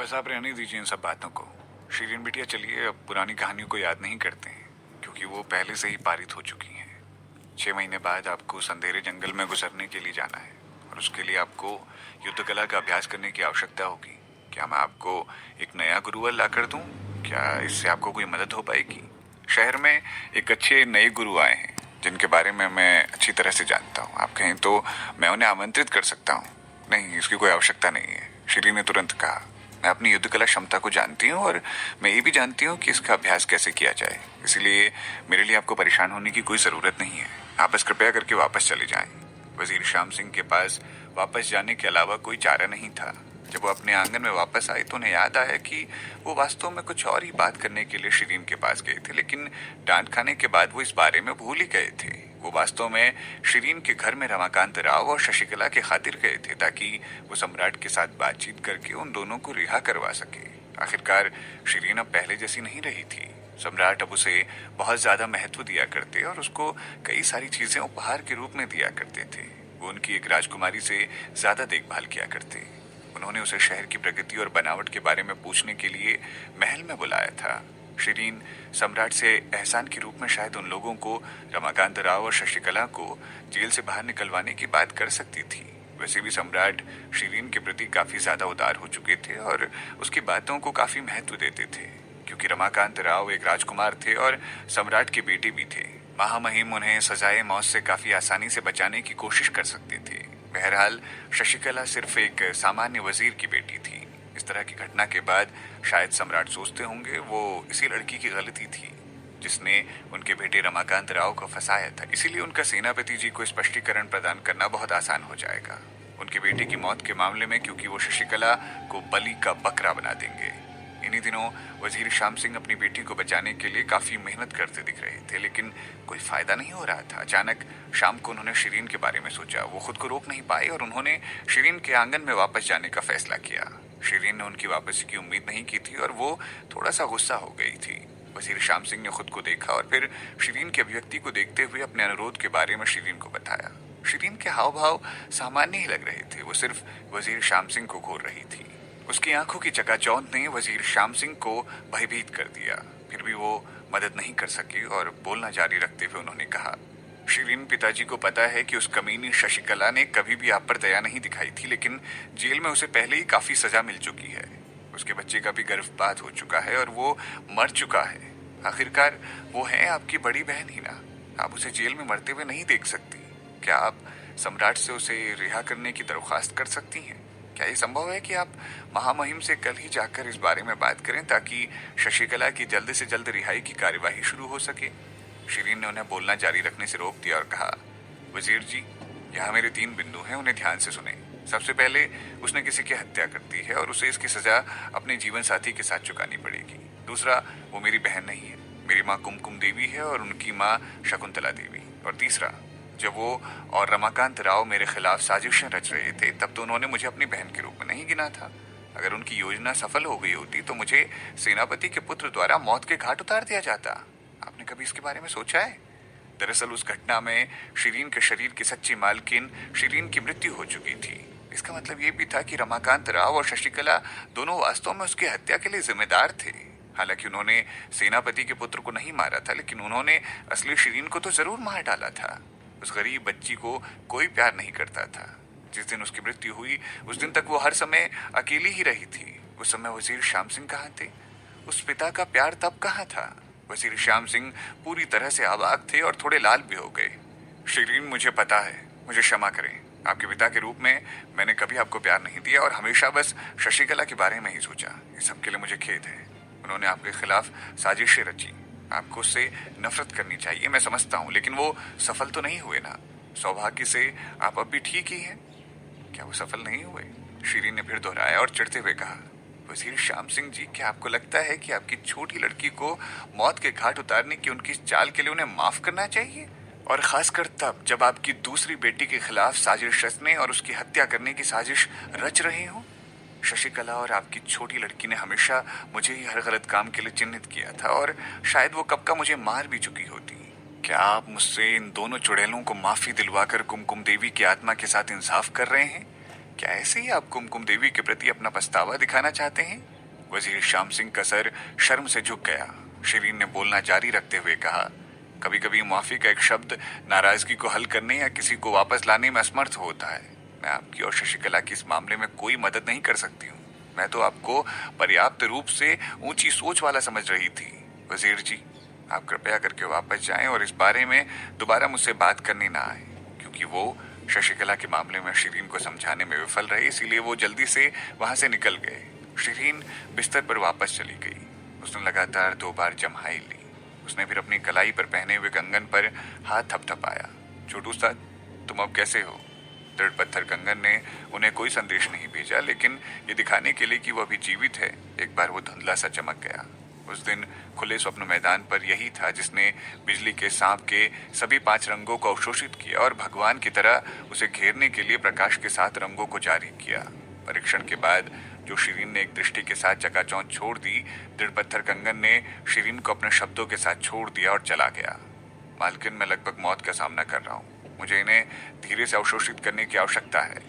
बस आप रहने दीजिए इन सब बातों को। शिरीन बिटिया, चलिए अब पुरानी कहानियों को याद नहीं करते हैं, क्योंकि वो पहले से ही पारित हो चुकी हैं। 6 महीने बाद आपको उस अंधेरे जंगल में गुजरने के लिए जाना है, और उसके लिए आपको युद्ध कला का अभ्यास करने की आवश्यकता होगी। क्या मैं आपको एक नया गुरुवर ला कर दूँ? क्या इससे आपको कोई मदद हो पाएगी? शहर में एक अच्छे नए गुरु आए हैं, जिनके बारे में मैं अच्छी तरह से जानता हूँ। आप कहें तो मैं उन्हें आमंत्रित कर सकता हूँ। नहीं, इसकी कोई आवश्यकता नहीं है, शिरीन ने तुरंत कहा। मैं अपनी युद्ध कला क्षमता को जानती हूँ, और मैं ये भी जानती हूँ कि इसका अभ्यास कैसे किया जाए। इसलिए मेरे लिए आपको परेशान होने की कोई ज़रूरत नहीं है। आप बस कृपया करके वापस चले जाएं। वजीर श्याम सिंह के पास वापस जाने के अलावा कोई चारा नहीं था। जब वो अपने आंगन में वापस आए तो उन्हें याद आया कि वो वास्तव में कुछ और ही बात करने के लिए शिरीन के पास गए थे, लेकिन डांट खाने के बाद वो इस बारे में भूल ही गए थे। वो वास्तव में शिरीन के घर में रमाकांत राव और शशिकला के खातिर गए थे, ताकि वो सम्राट के साथ बातचीत करके उन दोनों को रिहा करवा सके। आखिरकार शिरीन अब पहले जैसी नहीं रही थी। सम्राट अब उसे बहुत ज्यादा महत्व दिया करते और उसको कई सारी चीजें उपहार के रूप में दिया करते थे। वो उनकी एक राजकुमारी से ज्यादा देखभाल किया करते। उन्होंने उसे शहर की प्रगति और बनावट के बारे में पूछने के लिए महल में बुलाया था। शिरीन सम्राट से एहसान के रूप में शायद उन लोगों को, रमाकांत राव और शशिकला को, जेल से बाहर निकलवाने की बात कर सकती थी। वैसे भी सम्राट शिरीन के प्रति काफी ज्यादा उदार हो चुके थे और उसकी बातों को काफी महत्व देते थे, क्योंकि रमाकांत राव एक राजकुमार थे और सम्राट के बेटे भी थे। महामहिम उन्हें सजाए मौत से काफी आसानी से बचाने की कोशिश कर सकते थे। बहरहाल शशिकला सिर्फ एक सामान्य वजीर की बेटी थी। इस तरह की घटना के बाद शायद सम्राट सोचते होंगे वो इसी लड़की की गलती थी जिसने उनके बेटे रमाकांत राव को फंसाया था। इसीलिए उनका सेनापति जी को स्पष्टीकरण प्रदान करना बहुत आसान हो जाएगा उनके बेटे की मौत के मामले में, क्योंकि वो शशिकला को बलि का बकरा बना देंगे। इन्हीं दिनों वजीर श्याम सिंह अपनी बेटी को बचाने के लिए काफी मेहनत करते दिख रहे थे, लेकिन कोई फायदा नहीं हो रहा था। अचानक शाम को उन्होंने शिरीन के बारे में सोचा। वो खुद को रोक नहीं पाए और उन्होंने शिरीन के आंगन में वापस जाने का फैसला किया। शिरीन ने उनकी वापसी की उम्मीद नहीं की थी और वो थोड़ा सा गुस्सा हो गई थी। वजीर श्याम सिंह ने खुद को देखा और फिर शिरीन की अभिव्यक्ति को देखते हुए अपने अनुरोध के बारे में शिरीन को बताया। शिरीन के हाव भाव सामान्य ही लग रहे थे, वो सिर्फ वजीर श्याम सिंह को घूर रही थी। उसकी आंखों की चकाचौंध ने वजीर श्याम सिंह को भयभीत कर दिया। फिर भी वो मदद नहीं कर सकी और बोलना जारी रखते हुए उन्होंने कहा, शिरीन, पिताजी को पता है कि उस कमीनी शशिकला ने कभी भी आप पर दया नहीं दिखाई थी, लेकिन जेल में उसे पहले ही काफी सजा मिल चुकी है। उसके बच्चे का भी गर्भपात हो चुका है और वो मर चुका है। आखिरकार वो है आपकी बड़ी बहन ही ना। आप उसे जेल में मरते हुए नहीं देख सकती। क्या आप सम्राट से उसे रिहा करने की दरख्वास्त कर सकती हैं? क्या ये संभव है कि आप महामहिम से कल ही जाकर इस बारे में बात करें, ताकि शशिकला की जल्द से जल्द रिहाई की कार्यवाही शुरू हो सके? शिरीन ने उन्हें बोलना जारी रखने से रोक दिया और कहा, वजीर जी, यहाँ मेरे 3 बिंदु हैं, उन्हें ध्यान से सुने। सबसे पहले, उसने किसी की हत्या कर दी है और उसे इसकी सजा अपने जीवन साथी के साथ चुकानी पड़ेगी। दूसरा, वो मेरी बहन नहीं है, मेरी माँ कुमकुम देवी है और उनकी माँ शकुंतला देवी। और तीसरा, जब वो और रमाकांत राव मेरे खिलाफ साजिशें रच रहे थे, तब तो उन्होंने मुझे अपनी बहन के रूप में नहीं गिना था। अगर उनकी योजना सफल हो गई होती तो मुझे सेनापति के पुत्र द्वारा मौत के घाट उतार दिया जाता। आपने कभी इसके बारे में सोचा है? दरअसल उस घटना में शिरीन के शरीर की सच्ची मालकिन शिरीन की मृत्यु हो चुकी थी। इसका मतलब ये भी था कि रमाकांत राव और शशिकला दोनों वास्तव में उसकी हत्या के लिए जिम्मेदार थे। हालांकि उन्होंने सेनापति के पुत्र को नहीं मारा था, लेकिन उन्होंने असली शिरीन को तो जरूर मार डाला था। उस गरीब बच्ची को कोई प्यार नहीं करता था। जिस दिन उसकी मृत्यु हुई, उस दिन तक वो हर समय अकेली ही रही थी। उस समय वजीर श्याम सिंह कहाँ थे? उस पिता का प्यार तब कहाँ था? वजीर श्याम सिंह पूरी तरह से अवाक थे और थोड़े लाल भी हो गए। शिरीन, मुझे पता है, मुझे क्षमा करें। आपके पिता के रूप में मैंने कभी आपको प्यार नहीं दिया और हमेशा बस शशिकला के बारे में ही सोचा। इस सब के लिए मुझे खेद है। उन्होंने आपके खिलाफ साजिशें रची। आपको उससे नफरत करनी चाहिए, मैं समझता हूँ, लेकिन वो सफल तो नहीं हुए ना। सौभाग्य से आप अब भी ठीक ही हैं। क्या वो सफल नहीं हुए? शिरीन ने फिर दोहराया और चिढ़ते हुए कहा, वजीर श्याम सिंह जी, क्या आपको लगता है कि आपकी छोटी लड़की को मौत के घाट उतारने की उनकी चाल के लिए उन्हें माफ करना चाहिए? और खासकर तब जब आपकी दूसरी बेटी के खिलाफ साजिश रचने और उसकी हत्या करने की साजिश रच रहे हो। शशिकला और आपकी छोटी लड़की ने हमेशा मुझे ही हर गलत काम के लिए चिन्हित किया था और शायद वो कब का मुझे मार भी चुकी होती। क्या आप मुझसे इन दोनों चुड़ैलों को माफी दिलवाकर कुमकुम देवी की आत्मा के साथ इंसाफ कर रहे हैं? क्या ऐसे ही आप कुमकुम देवी के प्रति अपना पछतावा दिखाना चाहते हैं? वजीर श्याम सिंह का सर शर्म से झुक गया। शिरीन ने बोलना जारी रखते हुए कहा, कभी कभी मुआफी का एक शब्द नाराजगी को हल करने या किसी को वापस लाने में असमर्थ होता है। मैं आपकी और शशिकला की इस मामले में कोई मदद नहीं कर सकती हूँ। मैं तो आपको पर्याप्त रूप से ऊंची सोच वाला समझ रही थी। वजीर जी, आप कृपया करके वापस जाएं और इस बारे में दोबारा मुझसे बात करनी ना आए। क्योंकि वो शशिकला के मामले में शिरीन को समझाने में विफल रहे, इसीलिए वो जल्दी से वहां से निकल गए। शिरीन बिस्तर पर वापस चली गई। उसने लगातार 2 बार जम्हाई ली। उसने फिर अपनी कलाई पर पहने हुए कंगन पर हाथ थपथपाया। छोटू उस्ताद, तुम अब कैसे हो? दृढ़ पत्थर कंगन ने उन्हें कोई संदेश नहीं भेजा, लेकिन ये दिखाने के लिए कि वो अभी जीवित है, एक बार वो धुंधला सा चमक गया। उस दिन खुले स्वप्न मैदान पर यही था जिसने बिजली के सांप के सभी 5 रंगों को अवशोषित किया और भगवान की तरह उसे घेरने के लिए प्रकाश के 7 रंगों को जारी किया। परीक्षण के बाद जो शिरीन ने एक दृष्टि के साथ चकाचौंध छोड़ दी, दृढ़ पत्थर कंगन ने शिरीन को अपने शब्दों के साथ छोड़ दिया और चला गया। मालकिन, मैं लगभग मौत का सामना कर रहा हूँ। मुझे इन्हें धीरे से अवशोषित करने की आवश्यकता है।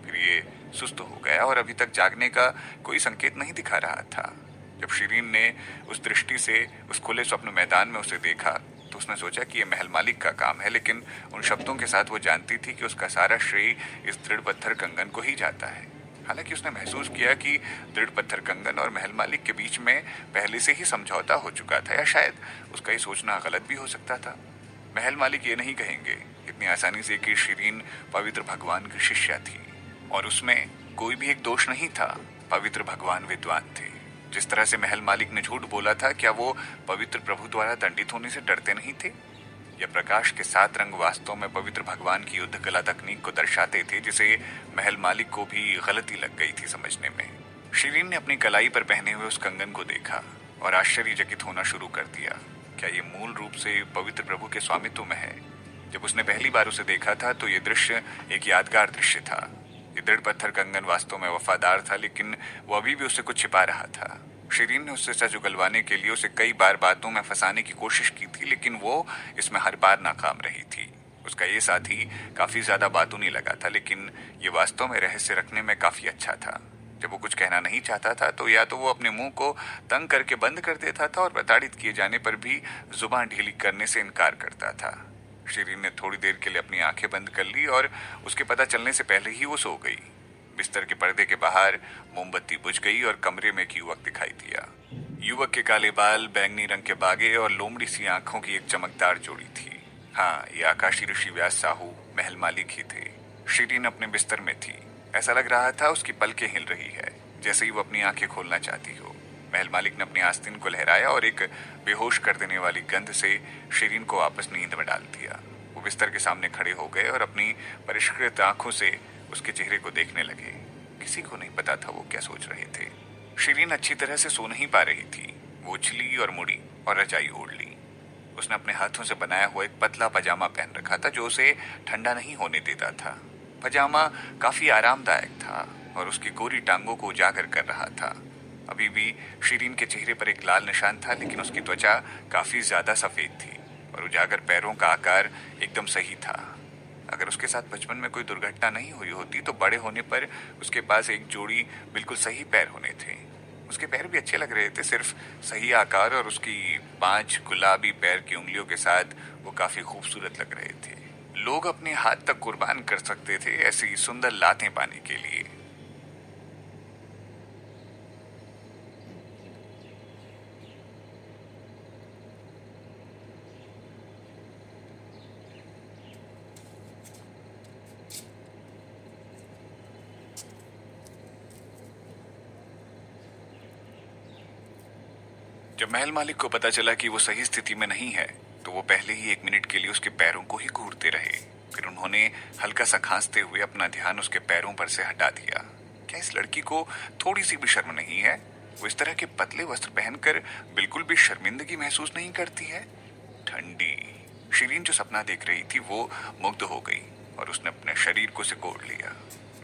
फिर ये सुस्त हो गया और अभी तक जागने का कोई संकेत नहीं दिखा रहा था। जब शिरीन ने उस दृष्टि से उस खुले स्वप्न मैदान में उसे देखा तो उसने सोचा कि यह महल मालिक का काम है, लेकिन उन शब्दों के साथ वो जानती थी कि उसका सारा श्रेय इस दृढ़ पत्थर कंगन को ही जाता है। हालांकि उसने महसूस किया कि दृढ़ पत्थर कंगन और महल मालिक के बीच में पहले से ही समझौता हो चुका था, या शायद उसका ये सोचना गलत भी हो सकता था। महल मालिक ये नहीं कहेंगे इतनी आसानी से कि शिरीन पवित्र भगवान की शिष्या थी, और उसमें कोई भी एक दोष नहीं था। पवित्र भगवान विद्वान थे। जिस तरह से महल मालिक ने झूठ बोला था, क्या वो पवित्र प्रभु द्वारा दंडित होने से डरते नहीं थे? यह प्रकाश के 7 रंग वास्तव में पवित्र भगवान की युद्ध कला तकनीक को दर्शाते थे, जिसे महल मालिक को भी गलती लग गई थी समझने में। शिरीन ने अपनी कलाई पर पहने हुए उस कंगन को देखा और आश्चर्यचकित होना शुरू कर दिया। क्या ये मूल रूप से पवित्र प्रभु के स्वामित्व में है? जब उसने पहली बार उसे देखा था तो ये दृश्य एक यादगार दृश्य था। ये दृढ़ पत्थर कंगन वास्तव में वफादार था, लेकिन वो अभी भी उससे कुछ छिपा रहा था। शिरीन ने उससे सच उगलवाने के लिए उसे कई बार बातों में फंसाने की कोशिश की थी, लेकिन वो इसमें हर बार नाकाम रही थी। उसका ये साथी काफी ज्यादा बातूनी लगा था, लेकिन ये वास्तव में रहस्य रखने में काफी अच्छा था। जब वो कुछ कहना नहीं चाहता था तो या तो वो अपने मुंह को तंग करके बंद कर देता था और प्रताड़ित किए जाने पर भी जुबान ढीली करने से इनकार करता था। शिरीन ने थोड़ी देर के लिए अपनी आंखें बंद कर ली और उसके पता चलने से पहले ही वो सो गई। बिस्तर के पर्दे के बाहर मोमबत्ती बुझ गई और कमरे में एक युवक दिखाई दिया। युवक के काले बाल, बैंगनी रंग के बागे और लोमड़ी सी आंखों की एक चमकदार जोड़ी थी। हाँ, ये आकाशी ऋषि व्यास साहू महल मालिक ही थे। शिरीन अपने बिस्तर में थी। ऐसा लग रहा था उसकी पलकें हिल रही है, जैसे ही वो अपनी आंखें खोलना चाहती हो। महल मालिक ने अपनी आस्तीन को लहराया और एक बेहोश कर देने वाली गंध से शिरीन को वापस नींद में डाल दिया। वो बिस्तर के सामने खड़े हो गए और अपनी परिष्कृत आंखों से उसके चेहरे को देखने लगे। किसी को नहीं पता था वो क्या सोच रहे थे। शिरीन अच्छी तरह से सो नहीं पा रही थी। वो उछली और मुड़ी और रजाई ओढ़ ली। उसने अपने हाथों से बनाया हुआ एक पतला पजामा पहन रखा था जो उसे ठंडा नहीं होने देता था। पजामा काफी आरामदायक था और उसकी गोरी टांगों को उजागर कर रहा था। अभी भी शिरीन के चेहरे पर एक लाल निशान था, लेकिन उसकी त्वचा काफी ज्यादा सफेद थी और उजागर पैरों का आकार एकदम सही था। अगर उसके साथ बचपन में कोई दुर्घटना नहीं हुई होती तो बड़े होने पर उसके पास एक जोड़ी बिल्कुल सही पैर होने थे। उसके पैर भी अच्छे लग रहे थे, सिर्फ सही आकार, और उसकी 5 गुलाबी पैर की उंगलियों के साथ वो काफी खूबसूरत लग रहे थे। लोग अपने हाथ तक कुर्बान कर सकते थे ऐसी सुंदर लातें पाने के लिए। जब महल मालिक को पता चला कि वो सही स्थिति में नहीं है तो वो पहले ही 1 मिनट के लिए उसके पैरों को ही घूरते रहे। फिर उन्होंने हल्का सा खांसते हुए अपना ध्यान उसके पैरों पर से हटा दिया। क्या इस लड़की को थोड़ी सी भी शर्म नहीं है? वो इस तरह के पतले वस्त्र पहनकर बिल्कुल भी शर्मिंदगी महसूस नहीं करती है। ठंडी शिरीन जो सपना देख रही थी वो मुग्ध हो गई और उसने अपने शरीर को सिकोड़ लिया।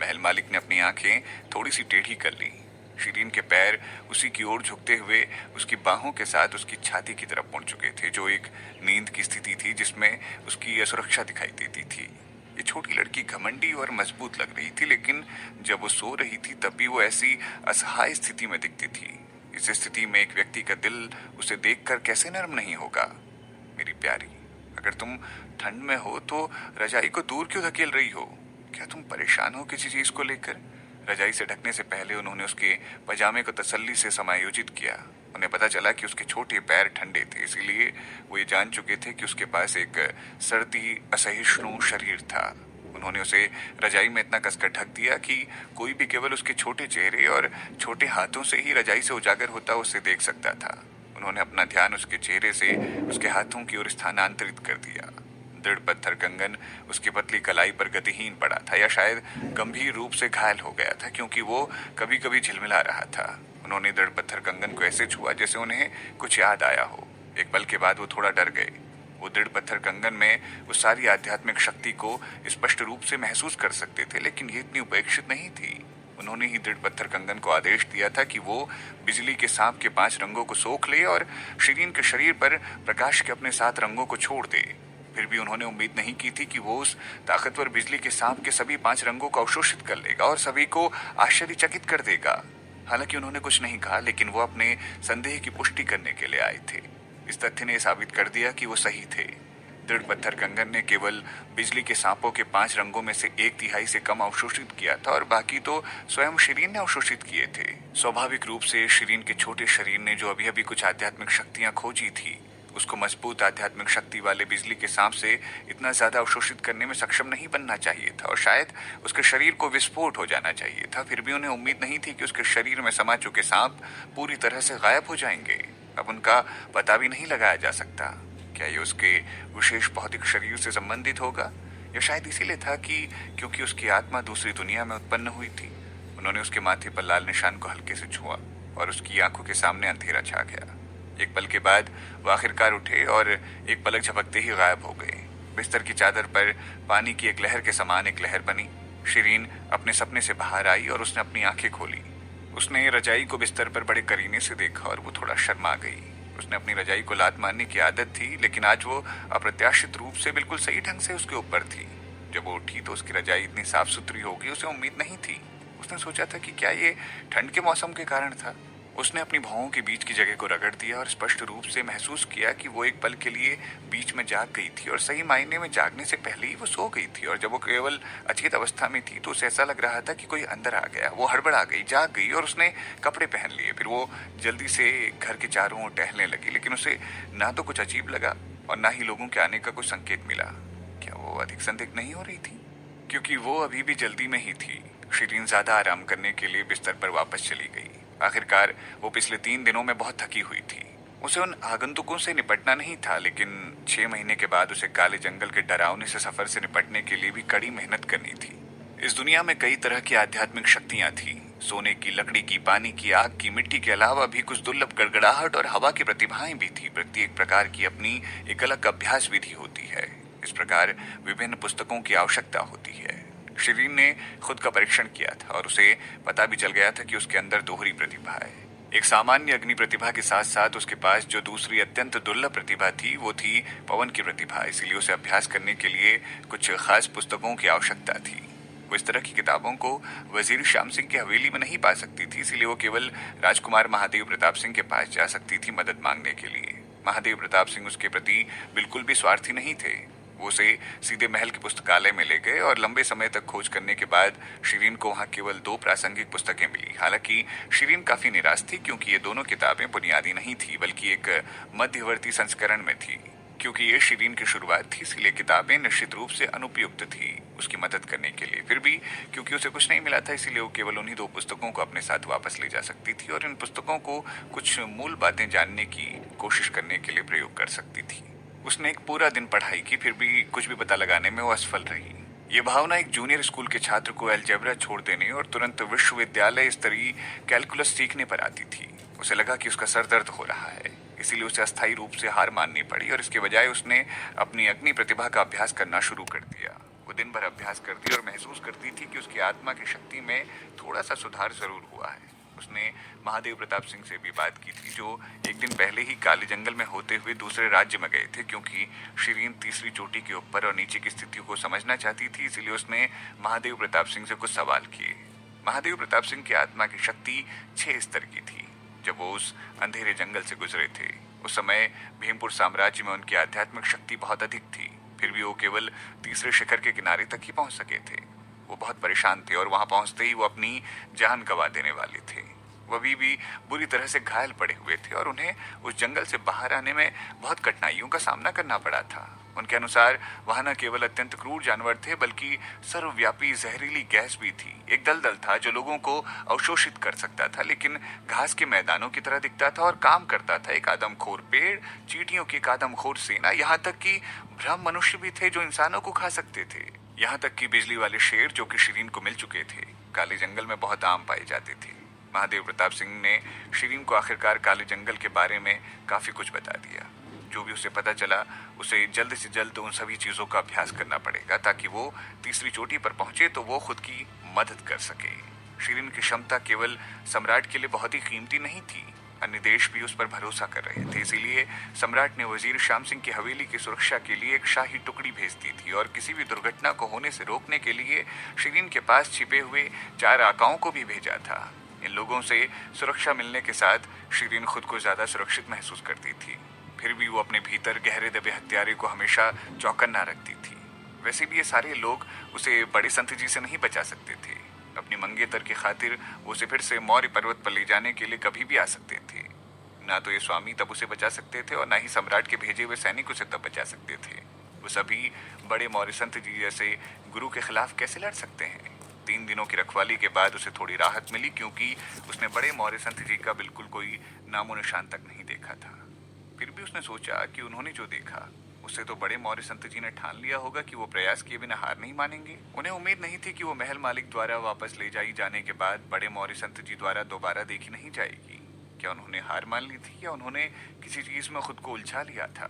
महल मालिक ने अपनी आंखें थोड़ी सी टेढ़ी कर ली। शिरीन के पैर उसी की ओर झुकते हुए उसकी बाहों के साथ उसकी छाती की तरफ मुड़ चुके थे, जो एक नींद की स्थिति थी जिसमें उसकी असुरक्षा दिखाई देती थी। ये छोटी लड़की घमंडी और मजबूत लग रही थी, लेकिन जब वो सो रही थी तब भी वो ऐसी असहाय स्थिति में दिखती थी इस स्थिति में एक व्यक्ति का दिल उसे देखकर कैसे नर्म नहीं होगा? मेरी प्यारी, अगर तुम ठंड में हो तो रजाई को दूर क्यों धकेल रही हो? क्या तुम परेशान हो किसी चीज को लेकर? रजाई से ढकने से पहले उन्होंने उसके पजामे को तसल्ली से समायोजित किया। उन्हें पता चला कि उसके छोटे पैर ठंडे थे, इसीलिए वो ये जान चुके थे कि उसके पास एक सर्दी असहिष्णु शरीर था। उन्होंने उसे रजाई में इतना कसकर ढक दिया कि कोई भी केवल उसके छोटे चेहरे और छोटे हाथों से ही रजाई से उजागर होता उसे देख सकता था। उन्होंने अपना ध्यान उसके चेहरे से उसके हाथों की ओर स्थानांतरित कर दिया। दृढ़ पत्थर कंगन उसकी पतली कलाई पर गतिहीन पड़ा था, या शायद गंभीर रूप से घायल हो गया था, क्योंकि वो कभी कभी झिलमिला रहा था। उन्होंने दृढ़ पत्थर कंगन को ऐसे छुआ जैसे उन्हें कुछ याद आया हो। एक पल के बाद वो थोड़ा डर गए। वो दृढ़ पत्थर कंगन में उस सारी आध्यात्मिक शक्ति को स्पष्ट रूप से महसूस कर सकते थे, लेकिन ये इतनी उपेक्षित नहीं थी। उन्होंने ही दृढ़ पत्थर कंगन को आदेश दिया था कि वो बिजली के सांप के 5 रंगों को सोख ले और शिरीन के शरीर पर प्रकाश के अपने 7 रंगों को छोड़ दे। फिर भी उन्होंने उम्मीद नहीं की थी कि वो उस ताकतवर बिजली के सांप के सभी 5 रंगों को अवशोषित कर लेगा और सभी को आश्चर्यचकित कर देगा। हालांकि उन्होंने कुछ नहीं कहा, लेकिन वो अपने संदेह की पुष्टि करने के लिए आए थे। इस तथ्य ने साबित कर दिया कि वो सही थे। दृढ़ पत्थर कंगन ने केवल बिजली के सांपों के 5 रंगों में से 1/3 से कम अवशोषित किया था, और बाकी तो स्वयं शिरीन ने अवशोषित किए थे। स्वाभाविक रूप से शिरीन के छोटे शरीर ने जो अभी अभी कुछ आध्यात्मिक शक्तियां खोजी थी, उसको मजबूत आध्यात्मिक शक्ति वाले बिजली के सांप से इतना ज्यादा अवशोषित करने में सक्षम नहीं बनना चाहिए था, और शायद उसके शरीर को विस्फोट हो जाना चाहिए था। फिर भी उन्हें उम्मीद नहीं थी कि उसके शरीर में समा चुके सांप पूरी तरह से गायब हो जाएंगे। अब उनका पता भी नहीं लगाया जा सकता। क्या ये उसके विशेष भौतिक शरीर से संबंधित होगा, या शायद इसीलिए था कि क्योंकि उसकी आत्मा दूसरी दुनिया में उत्पन्न हुई थी। उन्होंने उसके माथे पर लाल निशान को हल्के से छुआ और उसकी आंखों के सामने अंधेरा छा गया। एक पल के बाद वो आखिरकार उठे और एक पलक झपकते ही गायब हो गए। बिस्तर की चादर पर पानी की एक लहर के समान एक लहर बनी। शिरीन अपने सपने से बाहर आई और उसने अपनी आंखें खोली। उसने रजाई को बिस्तर पर बड़े करीने से देखा और वो थोड़ा शर्मा गई। उसने अपनी रजाई को लात मारने की आदत थी, लेकिन आज वो अप्रत्याशित रूप से बिल्कुल सही ढंग से उसके ऊपर थी। जब वो उठी तो उसकी रजाई इतनी साफ सुथरी होगी उसे उम्मीद नहीं थी। उसने सोचा था कि क्या ये ठंड के मौसम के कारण था। उसने अपनी भौहों के बीच की जगह को रगड़ दिया और स्पष्ट रूप से महसूस किया कि वो एक पल के लिए बीच में जाग गई थी, और सही मायने में जागने से पहले ही वो सो गई थी। और जब वो केवल अचेत अवस्था में थी तो उसे ऐसा लग रहा था कि कोई अंदर आ गया। वो हड़बड़ा गई, जाग गई और उसने कपड़े पहन लिए। फिर वो जल्दी से घर के चारों ओर टहलने लगी, लेकिन उसे ना तो कुछ अजीब लगा और ना ही लोगों के आने का कोई संकेत मिला। क्या वो अधिक संदिग्ध नहीं हो रही थी? क्योंकि वो अभी भी जल्दी में ही थी। शिरीन ज्यादा आराम करने के लिए बिस्तर पर वापस चली गई। आखिरकार वो पिछले 3 दिनों में बहुत थकी हुई थी। उसे उन आगंतुकों से निपटना नहीं था, लेकिन 6 महीने के बाद उसे काले जंगल के डरावने से सफर से निपटने के लिए भी कड़ी मेहनत करनी थी। इस दुनिया में कई तरह की आध्यात्मिक शक्तियां थी। सोने की, लकड़ी की, पानी की, आग की, मिट्टी के अलावा भी कुछ दुर्लभ गड़गड़ाहट और हवा की प्रतिभाएं भी थी। प्रत्येक प्रकार की अपनी एक अलग अभ्यास विधि होती है। इस प्रकार विभिन्न पुस्तकों की आवश्यकता होती है। शिरीन ने खुद का परीक्षण किया था और उसे पता भी चल गया था कि उसके अंदर दोहरी प्रतिभा है। एक सामान्य अग्नि प्रतिभा के साथ साथ उसके पास जो दूसरी अत्यंत दुर्लभ प्रतिभा थी वो थी पवन की प्रतिभा। इसीलिए उसे अभ्यास करने के लिए कुछ खास पुस्तकों की आवश्यकता थी। वो इस तरह की किताबों को वजीर श्याम सिंह की हवेली में नहीं पा सकती थी, इसीलिए वो केवल राजकुमार महादेव प्रताप सिंह के पास जा सकती थी मदद मांगने के लिए। महादेव प्रताप सिंह उसके प्रति बिल्कुल भी स्वार्थी नहीं थे। वो उसे सीधे महल के पुस्तकालय में ले गए और लंबे समय तक खोज करने के बाद शिरीन को वहां केवल 2 प्रासंगिक पुस्तकें मिली। हालांकि शिरीन काफी निराश थी, क्योंकि ये दोनों किताबें बुनियादी नहीं थी, बल्कि एक मध्यवर्ती संस्करण में थी। क्योंकि ये शिरीन की शुरुआत थी, इसलिए किताबें निश्चित रूप से अनुपयुक्त थी उसकी मदद करने के लिए। फिर भी क्योंकि उसे कुछ नहीं मिला था, इसीलिए वो केवल उन्हीं 2 पुस्तकों को अपने साथ वापस ले जा सकती थी और इन पुस्तकों को कुछ मूल बातें जानने की कोशिश करने के लिए प्रयोग कर सकती थी। उसने एक पूरा दिन पढ़ाई की, फिर भी कुछ भी पता लगाने में वो असफल रही। ये भावना एक जूनियर स्कूल के छात्र को अलजेब्रा छोड़ देने और तुरंत विश्वविद्यालय स्तरीय कैलकुलस सीखने पर आती थी। उसे लगा कि उसका सर दर्द हो रहा है, इसीलिए उसे अस्थायी रूप से हार माननी पड़ी और इसके बजाय उसने अपनी अग्नि प्रतिभा का अभ्यास करना शुरू कर दिया। वो दिन भर अभ्यास करती और महसूस करती थी कि उसकी आत्मा की शक्ति में थोड़ा सा सुधार जरूर हुआ है। उसने महादेव प्रताप सिंह से भी बात की थी, जो एक दिन पहले ही काले जंगल में होते हुए दूसरे राज्य में गए थे। क्योंकि शिरीन तीसरी चोटी के ऊपर और नीचे की स्थिति को समझना चाहती थी, इसलिए उसने महादेव प्रताप सिंह से कुछ सवाल किए। महादेव प्रताप सिंह की आत्मा की शक्ति 6 स्तर की थी। जब वो उस अंधेरे जंगल से गुजरे थे। उस समय भीमपुर साम्राज्य में उनकी आध्यात्मिक शक्ति बहुत अधिक थी, फिर भी वो केवल तीसरे शिखर के किनारे तक ही पहुंच सके थे। वो बहुत परेशान थे और वहां पहुंचते ही वो अपनी जान गंवा देने वाले थे। वो अभी भी बुरी तरह से घायल पड़े हुए थे और उन्हें उस जंगल से बाहर आने में बहुत कठिनाइयों का सामना करना पड़ा था। उनके अनुसार वहां न केवल अत्यंत क्रूर जानवर थे बल्कि सर्वव्यापी जहरीली गैस भी थी। एक दलदल था जो लोगों को अवशोषित कर सकता था, लेकिन घास के मैदानों की तरह दिखता था और काम करता था। एक आदमखोर पेड़, चींटियों की एक आदमखोर सेना, यहाँ तक कि ब्रह्म मनुष्य भी थे जो इंसानों को खा सकते थे। यहाँ तक कि बिजली वाले शेर जो कि शिरीन को मिल चुके थे, काले जंगल में बहुत आम पाए जाते थे। महादेव प्रताप सिंह ने शिरीन को आखिरकार काले जंगल के बारे में काफी कुछ बता दिया। जो भी उसे पता चला, उसे जल्द से जल्द उन सभी चीजों का अभ्यास करना पड़ेगा ताकि वो तीसरी चोटी पर पहुंचे तो वो खुद की मदद कर सके। शिरीन की क्षमता केवल सम्राट के लिए बहुत ही कीमती नहीं थी, अन्य देश भी उस पर भरोसा कर रहे थे। इसीलिए सम्राट ने वजीर श्याम सिंह की हवेली की सुरक्षा के लिए एक शाही टुकड़ी भेज दी थी और किसी भी दुर्घटना को होने से रोकने के लिए शिरीन के पास छिपे हुए 4 आकाओं को भी भेजा था। इन लोगों से सुरक्षा मिलने के साथ शिरीन खुद को ज्यादा सुरक्षित महसूस करती थी। फिर भी वो अपने भीतर गहरे दबे हत्यारे को हमेशा चौकन्ना रखती थी। वैसे भी ये सारे लोग उसे बड़े संत जी से नहीं बचा सकते थे। अपनी मंगेतर की खातिर उसे फिर से मौर्य पर्वत पर ले जाने के लिए कभी भी आ सकते थे। ना तो ये स्वामी तब उसे बचा सकते थे और ना ही सम्राट के भेजे हुए सैनिक उसे तब बचा सकते थे। वो सभी बड़े मौर्य संत जी जैसे गुरु के खिलाफ कैसे लड़ सकते हैं। 3 दिनों की रखवाली के बाद उसे थोड़ी राहत मिली, क्योंकि उसने बड़े मौर्य संत जी का बिल्कुल कोई नामो निशान तक नहीं देखा था। फिर भी उसने सोचा कि उन्होंने जो देखा उससे तो बड़े मौर्य संत जी ने ठान लिया होगा कि वो प्रयास किए बिना हार नहीं मानेंगे। उन्हें उम्मीद नहीं थी कि वो महल मालिक द्वारा वापस ले जाई जाने के बाद बड़े मौर्य संत जी द्वारा दोबारा देखी नहीं जाएगी। क्या उन्होंने हार मान ली थी या उन्होंने किसी चीज में खुद को उलझा लिया था?